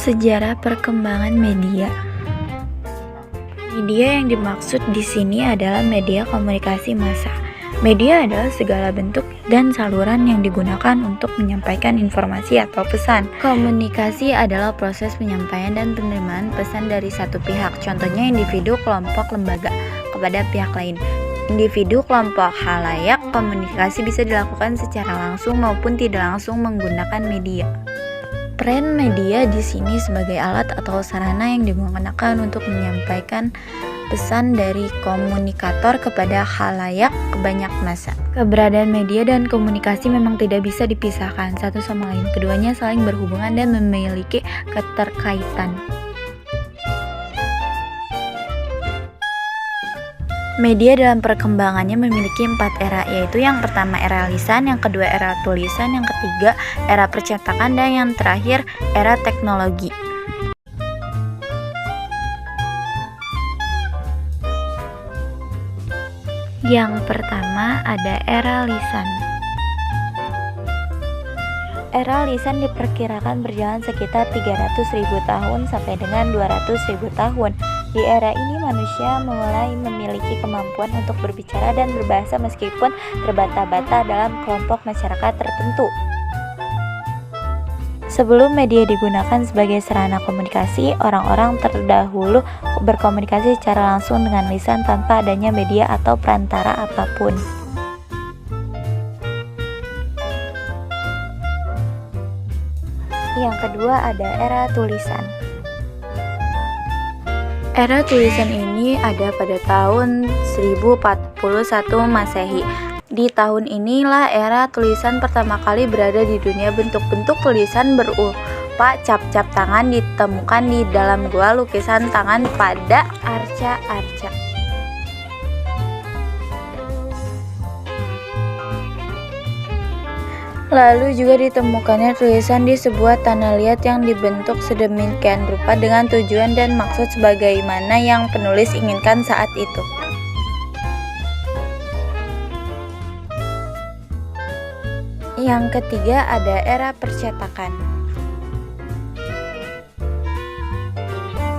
Sejarah perkembangan media. Media yang dimaksud di sini adalah media komunikasi massa. Media adalah segala bentuk dan saluran yang digunakan untuk menyampaikan informasi atau pesan. Komunikasi adalah proses penyampaian dan penerimaan pesan dari satu pihak, contohnya individu, kelompok, lembaga, kepada pihak lain. Individu, kelompok, khalayak, komunikasi bisa dilakukan secara langsung maupun tidak langsung menggunakan media. Peran media di sini sebagai alat atau sarana yang digunakan untuk menyampaikan pesan dari komunikator kepada khalayak ke banyak massa. Keberadaan media dan komunikasi memang tidak bisa dipisahkan satu sama lain. Keduanya saling berhubungan dan memiliki keterkaitan. Media dalam perkembangannya memiliki 4 era, yaitu yang pertama era lisan, yang kedua era tulisan, yang ketiga era percetakan, dan yang terakhir era teknologi. Yang pertama ada era lisan. Era lisan diperkirakan berjalan sekitar 300.000 tahun sampai dengan 200.000 tahun. Di era ini manusia mulai memiliki kemampuan untuk berbicara dan berbahasa meskipun terbata-bata dalam kelompok masyarakat tertentu. Sebelum media digunakan sebagai sarana komunikasi, orang-orang terdahulu berkomunikasi secara langsung dengan lisan tanpa adanya media atau perantara apapun. Yang kedua ada era tulisan. Era tulisan ini ada pada tahun 1041 Masehi. Di tahun inilah era tulisan pertama kali berada di dunia. Bentuk-bentuk tulisan berupa cap-cap tangan ditemukan di dalam gua lukisan tangan pada arca-arca. Lalu juga ditemukannya tulisan di sebuah tanah liat yang dibentuk sedemikian rupa dengan tujuan dan maksud sebagaimana yang penulis inginkan saat itu. Yang ketiga ada era percetakan.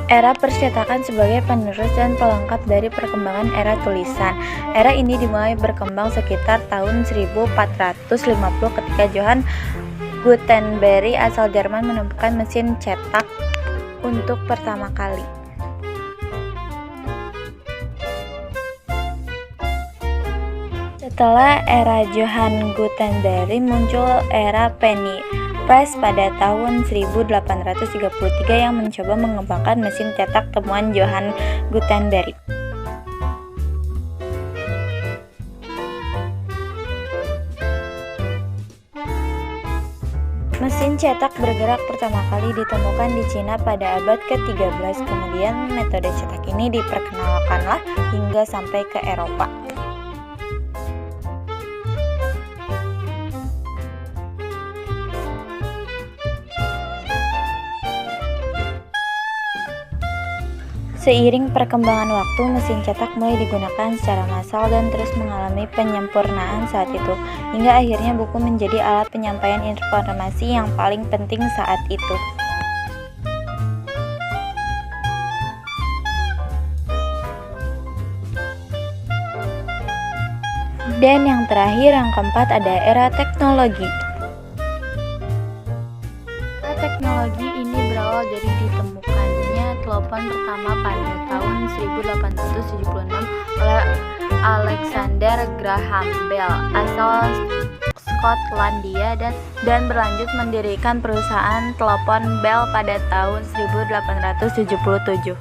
Era percetakan sebagai penerus dan pelengkap dari perkembangan era tulisan. Era ini dimulai berkembang sekitar tahun 1450 ketika Johann Gutenberg asal Jerman menemukan mesin cetak untuk pertama kali. Setelah era Johann Gutenberg muncul era penny press pada tahun 1833 yang mencoba mengembangkan mesin cetak temuan Johann Gutenberg. Mesin cetak bergerak pertama kali ditemukan di Cina pada abad ke-13. Kemudian metode cetak ini diperkenalkanlah hingga sampai ke Eropa. Seiring perkembangan waktu, mesin cetak mulai digunakan secara massal dan terus mengalami penyempurnaan saat itu, hingga akhirnya buku menjadi alat penyampaian informasi yang paling penting saat itu. Dan yang terakhir, yang keempat ada era teknologi. Era teknologi ini berawal dari ditemukannya telepon pertama pada tahun 1876 oleh Alexander Graham Bell asal Skotlandia dan berlanjut mendirikan perusahaan telepon Bell pada tahun 1877.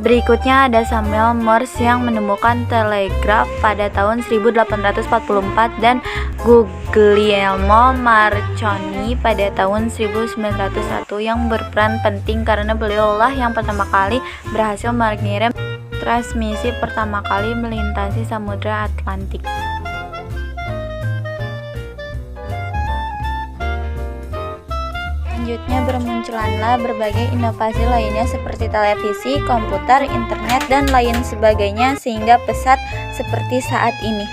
Berikutnya ada Samuel Morse yang menemukan telegraf pada tahun 1844 dan Guglielmo Marconi pada tahun 1901 yang berperan penting karena beliaulah yang pertama kali berhasil mengirim transmisi pertama kali melintasi Samudra Atlantik. Selanjutnya bermunculanlah berbagai inovasi lainnya seperti televisi, komputer, internet, dan lain sebagainya sehingga pesat seperti saat ini.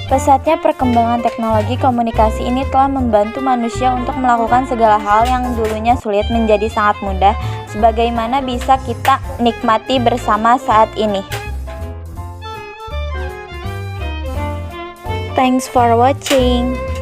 Pesatnya perkembangan teknologi komunikasi ini telah membantu manusia untuk melakukan segala hal yang dulunya sulit menjadi sangat mudah, sebagaimana bisa kita nikmati bersama saat ini. Thanks for watching.